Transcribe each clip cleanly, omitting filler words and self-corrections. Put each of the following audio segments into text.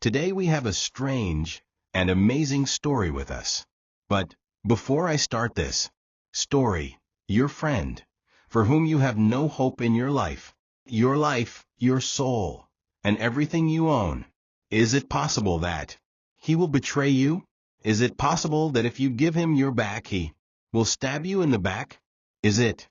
Today we have a strange and amazing story with us. But before I start this story, your friend, for whom you have no hope in your life, your soul, and everything you own, is it possible that he will betray you? Is it possible that if you give him your back, he will stab you in the back? Is it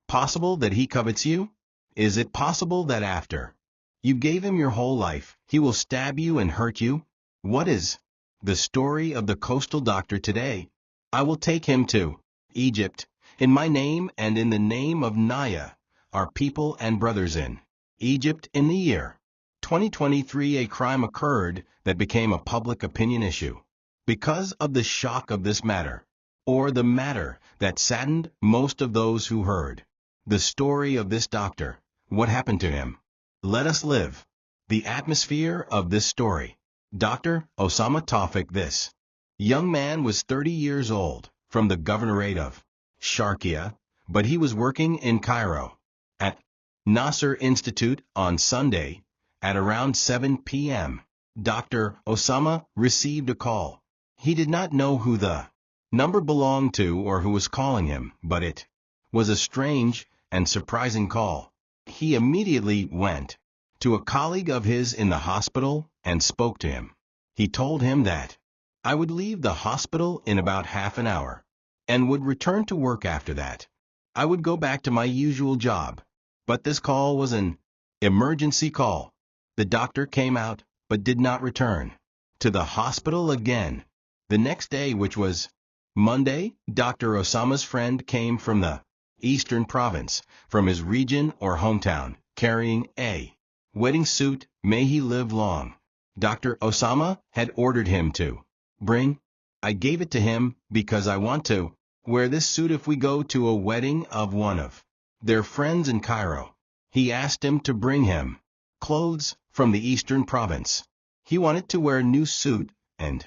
possible that he covets you? Is it possible that after you gave him your whole life, he will stab you and hurt you? What is the story of the coastal doctor today? I will take him to Egypt, in my name and in the name of Naya, our people and brothers in Egypt. In the year 2023, a crime occurred that became a public opinion issue. Because of the shock of this matter, or the matter that saddened most of those who heard the story of this doctor, what happened to him? Let us live the atmosphere of this story. Dr. Osama Tawfiq. This young man was 30 years old, from the governorate of Sharqiya, but he was working in Cairo at Nasser Institute on Sunday at around 7 p.m. Dr. Osama received a call. He did not know who the number belonged to or who was calling him, but it was a strange and surprising call. He immediately went to a colleague of his in the hospital and spoke to him. He told him that I would leave the hospital in about half an hour and would return to work after that. I would go back to my usual job. But this call was an emergency call. The doctor came out but did not return to the hospital again. The next day, which was Monday, Dr. Osama's friend came from the Eastern Province, from his region or hometown, carrying a wedding suit. May he live long. Dr. Osama had ordered him to bring. I gave it to him because I want to wear this suit if we go to a wedding of one of their friends in Cairo. He asked him to bring him clothes from the Eastern Province. He wanted to wear a new suit and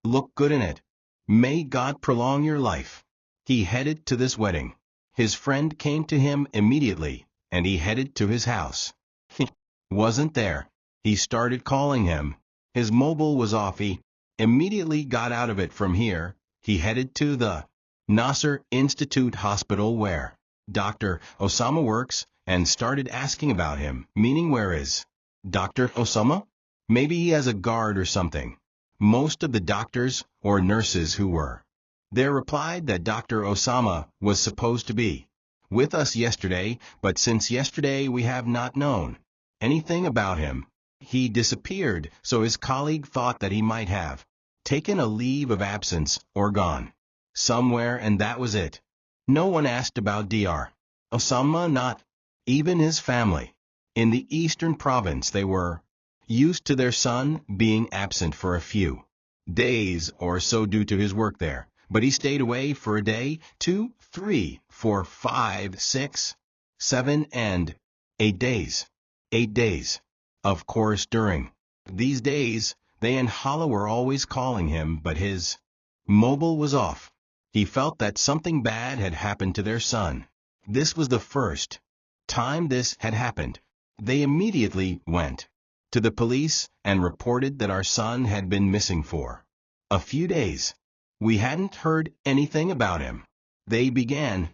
look good in it. May God prolong your life. He headed to this wedding. His friend came to him immediately, and he headed to his house. He wasn't there. He started calling him. His mobile was off. He immediately got out of it. From here, he headed to the Nasser Institute Hospital where Dr. Osama works and started asking about him, meaning where is Dr. Osama? Maybe he has a guard or something. Most of the doctors or nurses who were there replied that Dr. Osama was supposed to be with us yesterday, but since yesterday we have not known anything about him. He disappeared, so his colleague thought that he might have taken a leave of absence or gone somewhere, and that was it. No one asked about Dr. Osama, not even his family. In the Eastern Province, they were used to their son being absent for a few days or so due to his work there. But he stayed away for a day, 2, 3, 4, 5, 6, 7, and 8 days. 8 days. Of course, during these days, they and Hala were always calling him, but his mobile was off. He felt that something bad had happened to their son. This was the first time this had happened. They immediately went to the police and reported that our son had been missing for a few days. We hadn't heard anything about him. They began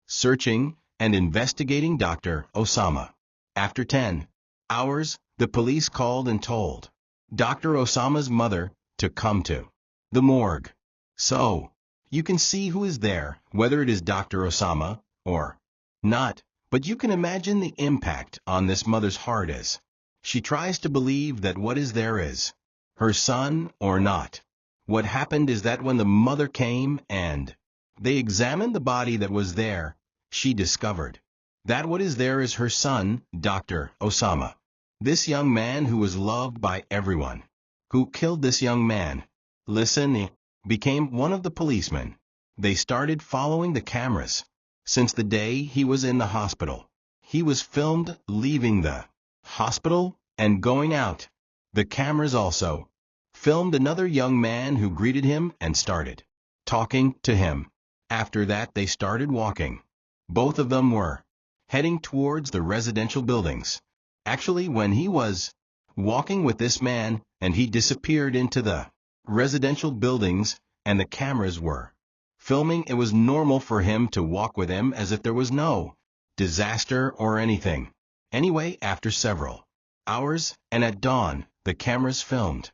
searching and investigating Dr. Osama. After 10 hours, the police called and told Dr. Osama's mother to come to the morgue. So, you can see who is there, whether it is Dr. Osama or not, but you can imagine the impact on this mother's heart as she tries to believe that what is there is her son or not. What happened is that when the mother came and they examined the body that was there, she discovered that what is there is her son, Dr. Osama. This young man who was loved by everyone. Who killed this young man? Listen, he became one of the policemen. They started following the cameras. Since the day he was in the hospital, he was filmed leaving the hospital and going out. The cameras also filmed another young man who greeted him and started talking to him. After that, they started walking. Both of them were heading towards the residential buildings. Actually, when he was walking with this man, and he disappeared into the residential buildings, and the cameras were filming. It was normal for him to walk with him as if there was no disaster or anything. Anyway, after several hours, and at dawn, the cameras filmed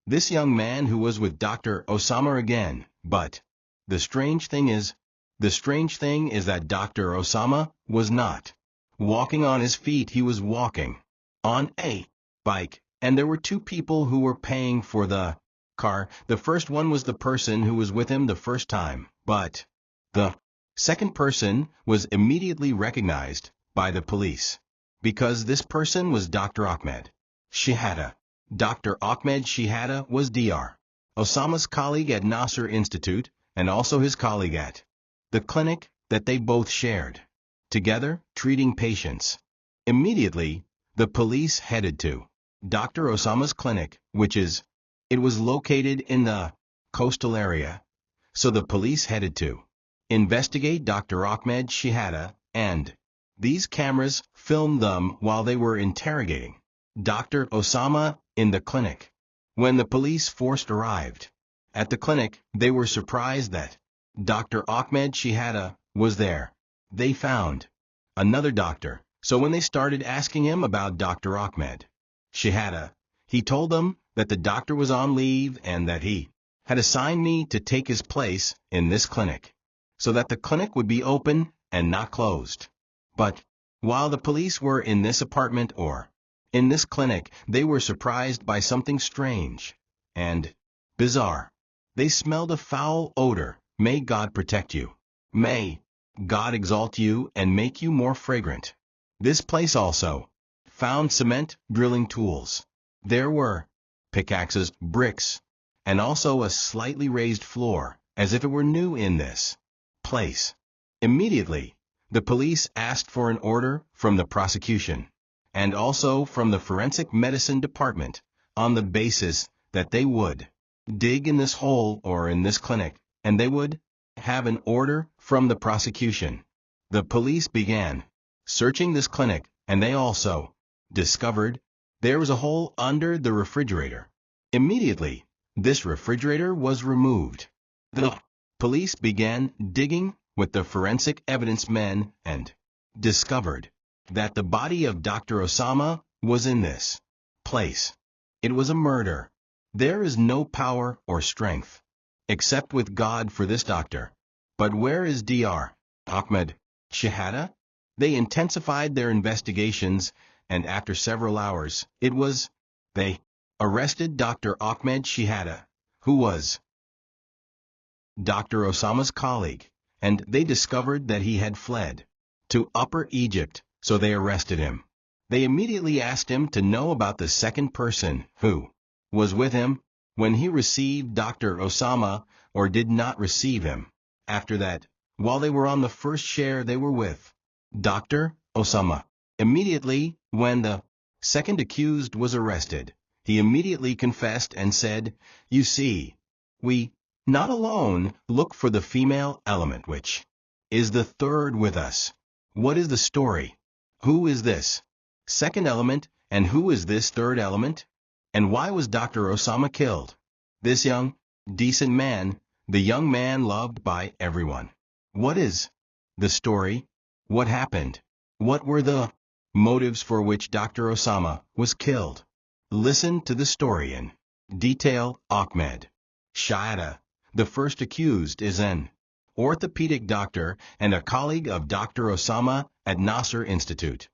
this young man who was with Dr. Osama again. But the strange thing is that Dr. Osama was not walking on his feet. He was walking on a bike, and there were two people who were paying for the car. The first one was the person who was with him the first time, but the second person was immediately recognized by the police, because this person was Dr. Ahmed Shihada. Dr. Ahmed Shihada was Dr. Osama's colleague at Nasser Institute, and also his colleague at the clinic that they both shared together, treating patients. Immediately, the police headed to Dr. Osama's clinic, it was located in the coastal area. So the police headed to investigate Dr. Ahmed Shihada, and these cameras filmed them while they were interrogating Dr. Osama in the clinic. When the police force arrived at the clinic, they were surprised that Dr. Ahmed Shihada was there. They found another doctor. So when they started asking him about Dr. Ahmed Shihada, he told them that the doctor was on leave and that he had assigned me to take his place in this clinic, so that the clinic would be open and not closed. But while the police were in this apartment or in this clinic, they were surprised by something strange and bizarre. They smelled a foul odor. May God protect you. May God exalt you and make you more fragrant. This place also found cement drilling tools. There were pickaxes, bricks, and also a slightly raised floor, as if it were new in this place. Immediately, the police asked for an order from the prosecution and also from the forensic medicine department on the basis that they would dig in this hole or in this clinic, and they would have an order from the prosecution. The police began searching this clinic, and they also discovered there was a hole under the refrigerator. Immediately, this refrigerator was removed. The police began digging with the forensic evidence men and discovered that the body of Dr. Osama was in this place. It was a murder. There is no power or strength except with God for this doctor. But where is Dr. Ahmed Shihada? They intensified their investigations, and after several hours, they arrested Dr. Ahmed Shihada, who was Dr. Osama's colleague, and they discovered that he had fled to Upper Egypt, so they arrested him. They immediately asked him to know about the second person who was with him when he received Dr. Osama or did not receive him. After that, while they were on the first share, they were with Dr. Osama. Immediately, when the second accused was arrested, he immediately confessed and said, "You see, we not alone look for the female element, which is the third with us. What is the story? Who is this second element, and who is this third element? And why was Dr. Osama killed? This young, decent man, the young man loved by everyone. What is the story? What happened? What were the motives for which Dr. Osama was killed? Listen to the story in detail. Ahmed Shihada, the first accused, is an orthopedic doctor and a colleague of Dr. Osama at Nasser Institute,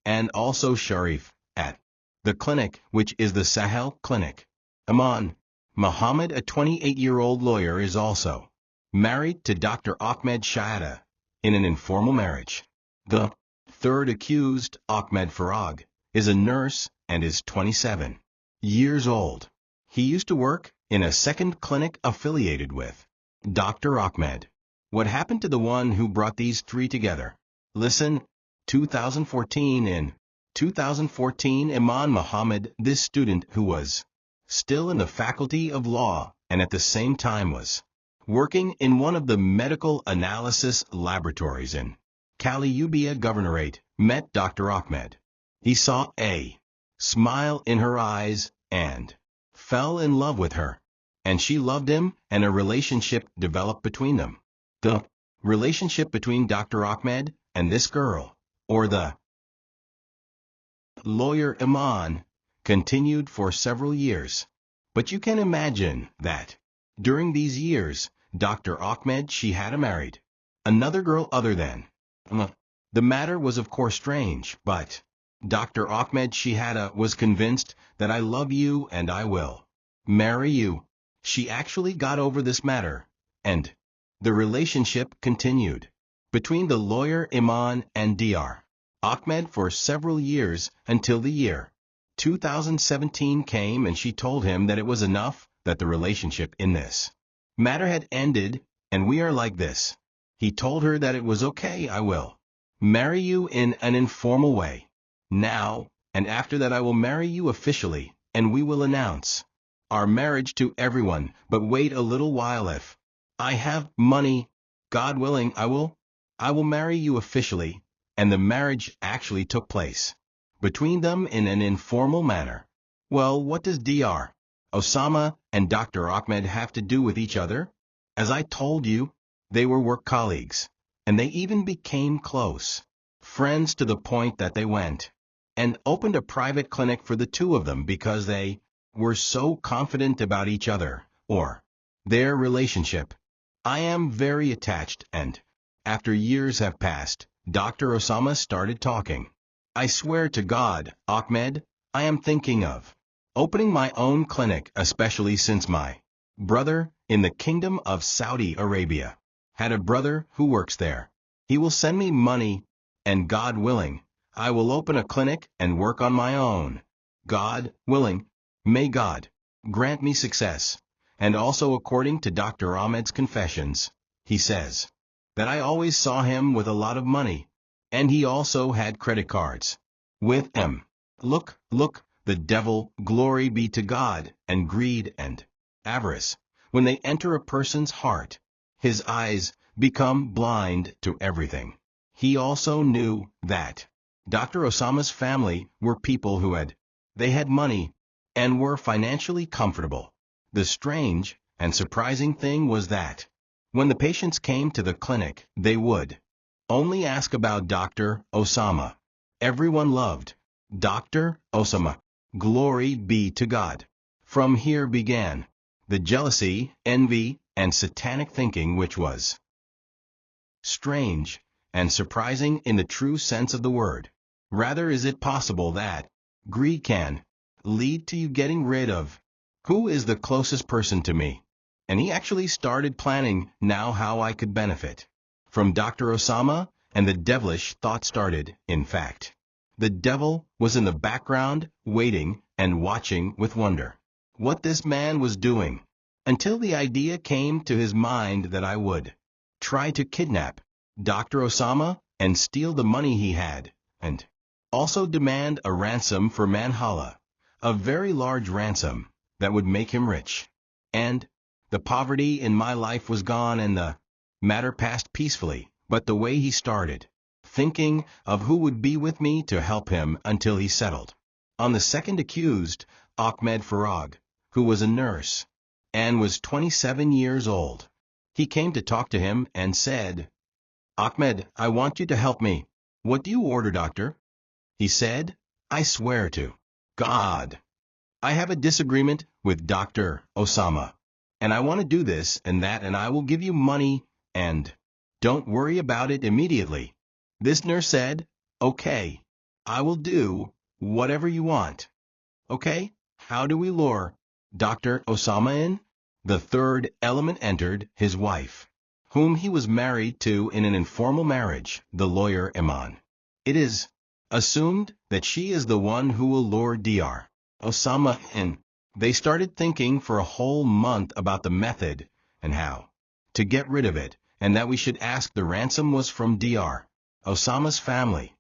and also Sharif at the clinic, which is the Sahel Clinic. Aman Muhammad, a 28-year-old lawyer, is also married to Dr. Ahmed Shihada in an informal marriage. The third accused, Ahmed Farag, is a nurse and is 27 years old. He used to work in a second clinic affiliated with Dr. Ahmed. What happened to the one who brought these three together? Listen. 2014. In 2014, Iman Muhammad, this student who was still in the faculty of law and at the same time was working in one of the medical analysis laboratories in Caliubia Governorate, met Dr. Ahmed. He saw a smile in her eyes, and fell in love with her. And she loved him, and a relationship developed between them. The relationship between Dr. Ahmed and this girl, or the lawyer Iman, continued for several years. But you can imagine that during these years, Dr. Ahmed she had married another girl other than. The matter was of course strange, but Dr. Ahmed Shihada was convinced that I love you and I will marry you. She actually got over this matter, and the relationship continued between the lawyer Iman and Dr. Ahmed for several years until the year 2017 came and she told him that it was enough, that the relationship in this matter had ended, and we are like this. He told her that it was okay, I will marry you in an informal way now, and after that I will marry you officially, and we will announce our marriage to everyone, but wait a little while. If I have money, God willing, I will marry you officially. And the marriage actually took place between them in an informal manner. Well, what does Dr. Osama and Dr. Ahmed have to do with each other? As I told you, they were work colleagues, and they even became close friends to the point that they went and opened a private clinic for the two of them because they were so confident about each other, or their relationship. I am very attached, and after years have passed, Dr. Osama started talking. I swear to God, Ahmed, I am thinking of opening my own clinic, especially since my brother, in the Kingdom of Saudi Arabia, had a brother who works there. He will send me money, and God willing, I will open a clinic and work on my own. God willing, may God grant me success. And also according to Dr. Ahmed's confessions, he says that I always saw him with a lot of money, and he also had credit cards with him. Look, the devil, glory be to God, and greed and avarice, when they enter a person's heart, his eyes become blind to everything. He also knew that Dr. Osama's family were people who had money and were financially comfortable. The strange and surprising thing was that when the patients came to the clinic, they would only ask about Dr. Osama. Everyone loved Dr. Osama. Glory be to God. From here began the jealousy, envy, and satanic thinking, which was strange and surprising in the true sense of the word. Rather, is it possible that greed can lead to you getting rid of who is the closest person to me? And he actually started planning now how I could benefit from Dr. Osama, and the devilish thought started. In fact, the devil was in the background, waiting and watching with wonder what this man was doing, until the idea came to his mind that I would try to kidnap Dr. Osama and steal the money he had, and also demand a ransom for Manhala, a very large ransom that would make him rich. And the poverty in my life was gone, and the matter passed peacefully. But the way he started thinking of who would be with me to help him until he settled on the second accused, Ahmed Farag, who was a nurse and was 27 years old. He came to talk to him and said, Ahmed, I want you to help me. What do you order, doctor? He said, I swear to God, I have a disagreement with Dr. Osama, and I want to do this and that, and I will give you money, and don't worry about it immediately. This nurse said, okay, I will do whatever you want. Okay, how do we lure Dr. Osama in? The third element entered, his wife, whom he was married to in an informal marriage, the lawyer Iman. It is assumed that she is the one who will lure Dr. Osama in. They started thinking for a whole month about the method and how to get rid of it, and that we should ask the ransom was from Dr. Osama's family.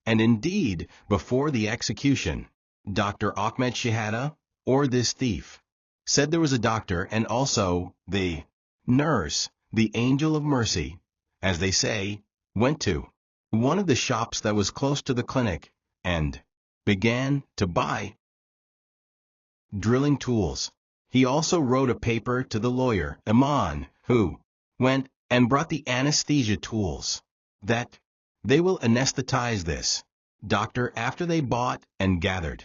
And indeed, before the execution, Dr. Ahmed Shihada, or this thief, said there was a doctor and also the nurse, the angel of mercy, as they say, went to one of the shops that was close to the clinic, and began to buy drilling tools. He also wrote a paper to the lawyer, Iman, who went and brought the anesthesia tools. That they will anesthetize this doctor after they bought and gathered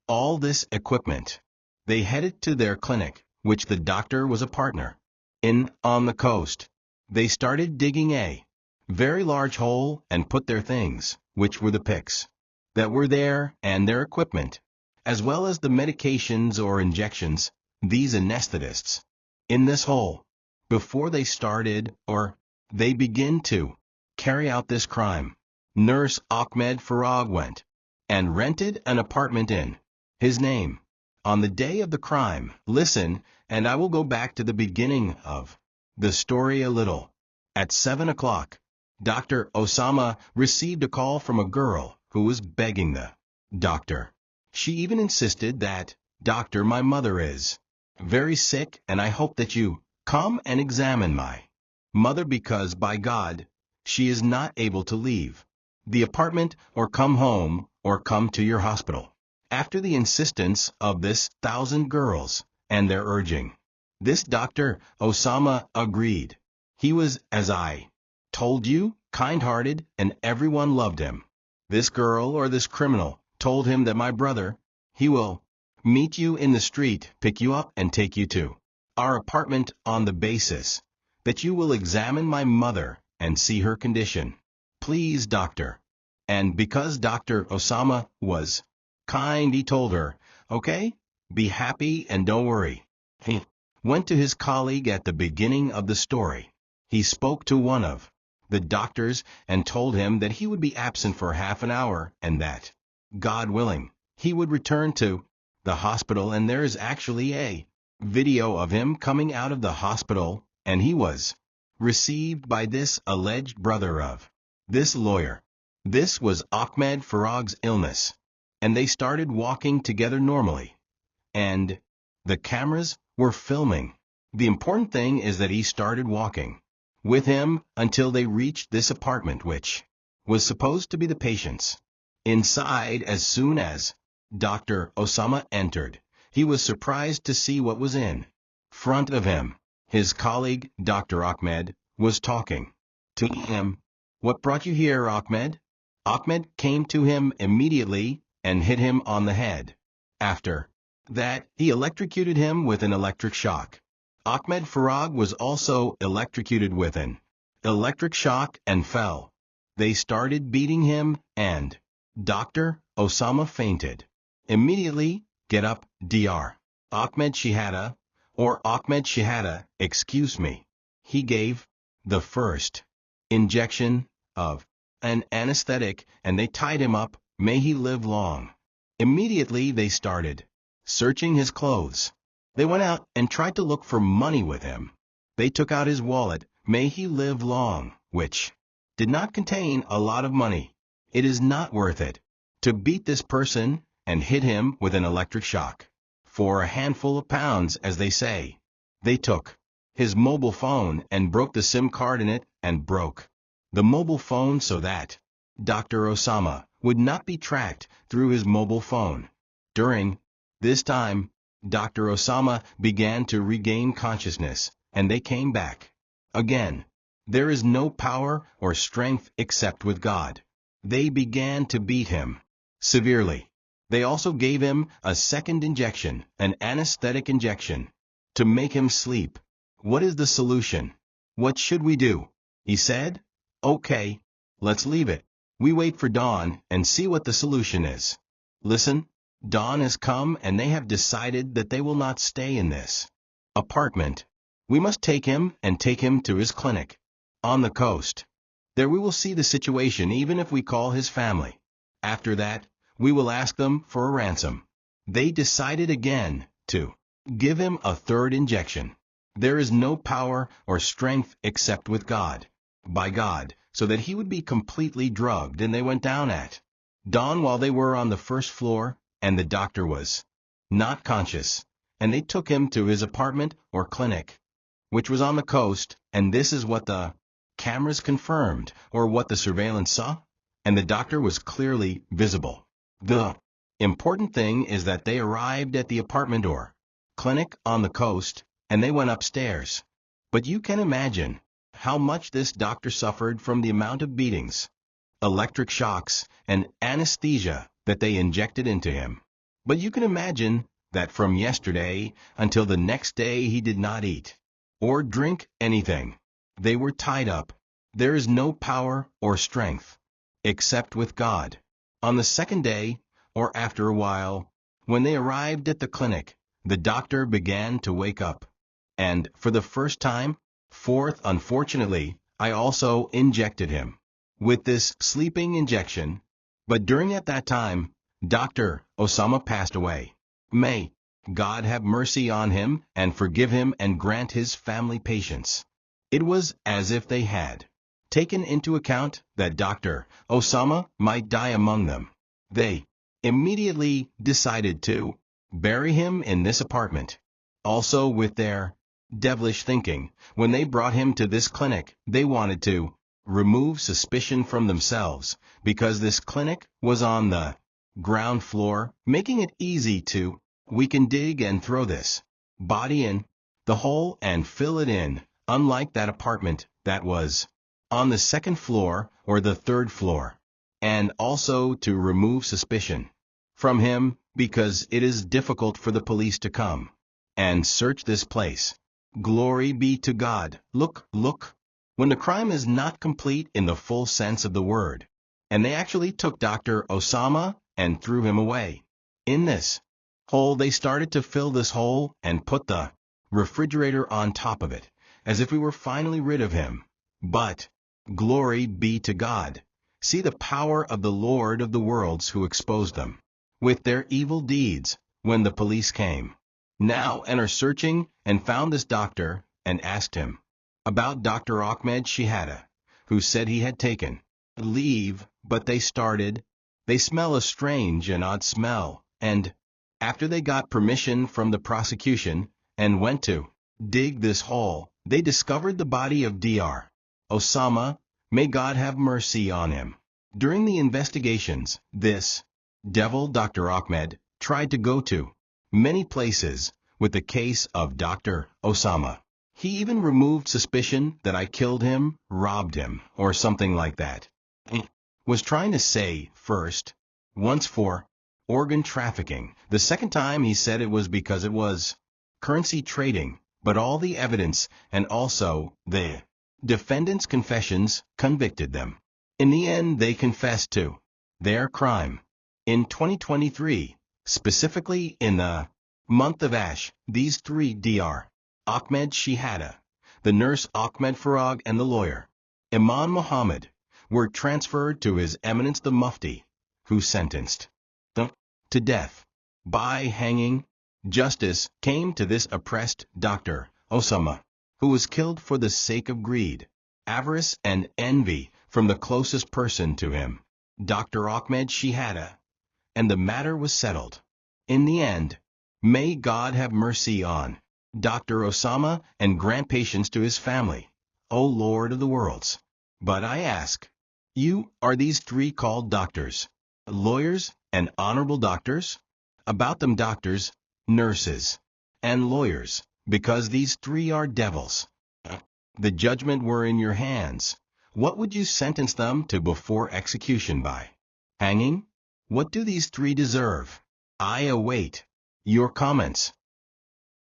all this equipment. They headed to their clinic, which the doctor was a partner in on the coast. They started digging a very large hole and put their things, which were the picks that were there and their equipment, as well as the medications or injections, these anesthetists, in this hole. Before they started or they begin to carry out this crime, Nurse Ahmed Farag went and rented an apartment in his name. On the day of the crime, listen, and I will go back to the beginning of the story a little. At 7 o'clock, Dr. Osama received a call from a girl who was begging the doctor. She even insisted that, "Doctor, my mother is very sick, and I hope that you come and examine my mother because, by God, she is not able to leave the apartment or come home or come to your hospital." After the insistence of this 1,000 girls and their urging, this Dr. Osama agreed. He was, as I told you, kind-hearted, and everyone loved him. This girl or this criminal told him that my brother, he will meet you in the street, pick you up, and take you to our apartment on the basis that you will examine my mother and see her condition. Please, doctor. And because Dr. Osama was kind, he told her, "Okay, be happy and don't worry." He went to his colleague at the beginning of the story. He spoke to one of the doctors and told him that he would be absent for half an hour and that, God willing, he would return to the hospital, and there is actually a video of him coming out of the hospital, and he was received by this alleged brother of this lawyer. This was Ahmed Farag's illness, and they started walking together normally, and the cameras were filming. The important thing is that he started walking with him until they reached this apartment, which was supposed to be the patient's. Inside, as soon as Dr. Osama entered, he was surprised to see what was in front of him. His colleague, Dr. Ahmed, was talking to him. "What brought you here, Ahmed?" Ahmed came to him immediately and hit him on the head. After that, he electrocuted him with an electric shock. Ahmed Farag was also electrocuted with an electric shock and fell. They started beating him, and Dr. Osama fainted. Immediately, get up, Dr. Ahmed Shahada, excuse me. He gave the first injection of an anesthetic, and they tied him up. May he live long. Immediately they started searching his clothes. They went out and tried to look for money with him. They took out his wallet, may he live long, which did not contain a lot of money. It is not worth it to beat this person and hit him with an electric shock. For a handful of pounds, as they say. They took his mobile phone and broke the SIM card in it and broke the mobile phone so that Dr. Osama would not be tracked through his mobile phone. During this time, Dr. Osama began to regain consciousness, and they came back. Again, there is no power or strength except with God. They began to beat him severely. They also gave him a second injection, an anesthetic injection, to make him sleep. What is the solution? What should we do? He said, "Okay, let's leave it. We wait for dawn and see what the solution is." Listen, dawn has come and they have decided that they will not stay in this apartment. We must take him and take him to his clinic on the coast. There we will see the situation even if we call his family. After that, we will ask them for a ransom. They decided again to give him a third injection. There is no power or strength except with God, by God, so that he would be completely drugged, and they went down at dawn while they were on the first floor, and the doctor was not conscious, and they took him to his apartment or clinic, which was on the coast, and this is what the cameras confirmed, or what the surveillance saw, and the doctor was clearly visible. The Important thing is that they arrived at the apartment or clinic on the coast, and they went upstairs. But you can imagine how much this doctor suffered from the amount of beatings, electric shocks, and anesthesia that they injected into him. But you can imagine that from yesterday until the next day he did not eat or drink anything. They were tied up. There is no power or strength except with God. On the second day, or after a while, when they arrived at the clinic, the doctor began to wake up. And for the first time, fourth, unfortunately, I also injected him with this sleeping injection. But during at that time, Dr. Osama passed away. May God have mercy on him and forgive him and grant his family patience. It was as if they had taken into account that Dr. Osama might die among them. They immediately decided to bury him in this apartment. Also with their devilish thinking, when they brought him to this clinic, they wanted to remove suspicion from themselves, because this clinic was on the ground floor, making it easy to, we can dig and throw this body in the hole and fill it in, unlike that apartment that was on the second floor or the third floor. And also to remove suspicion from him, because it is difficult for the police to come and search this place. Glory be to God. Look, when the crime is not complete in the full sense of the word. And they actually took Dr. Osama and threw him away. In this hole, they started to fill this hole and put the refrigerator on top of it, as if we were finally rid of him. But, glory be to God. See the power of the Lord of the worlds who exposed them with their evil deeds when the police came now and are searching and found this doctor and asked him about Dr. Ahmed Shihada, who said he had taken leave, but they smell a strange and odd smell, and after they got permission from the prosecution and went to dig this hole, they discovered the body of Dr. Osama. May God have mercy on him. During the investigations, this devil Dr. Ahmed tried to go to many places with the case of Dr. Osama. He even removed suspicion that I killed him, robbed him, or something like that. He was trying to say first, once for organ trafficking. The second time he said it was because it was currency trading, but all the evidence and also the defendants' confessions convicted them. In the end, they confessed to their crime. In 2023, specifically in the month of Ash, these three Dr. Ahmed Shihada, the nurse Ahmed Farag, and the lawyer Imam Muhammad were transferred to His Eminence the Mufti, who sentenced them to death by hanging. Justice came to this oppressed Dr. Osama, who was killed for the sake of greed, avarice, and envy from the closest person to him, Dr. Ahmed Shihada, and the matter was settled. In the end, may God have mercy on Dr. Osama and grant patience to his family, O Lord of the worlds. But I ask you, are these three called doctors, lawyers, and honorable doctors? About them doctors, nurses, and lawyers, because these three are devils. The judgment were in your hands. What would you sentence them to before execution by? Hanging? What do these three deserve? I await your comments.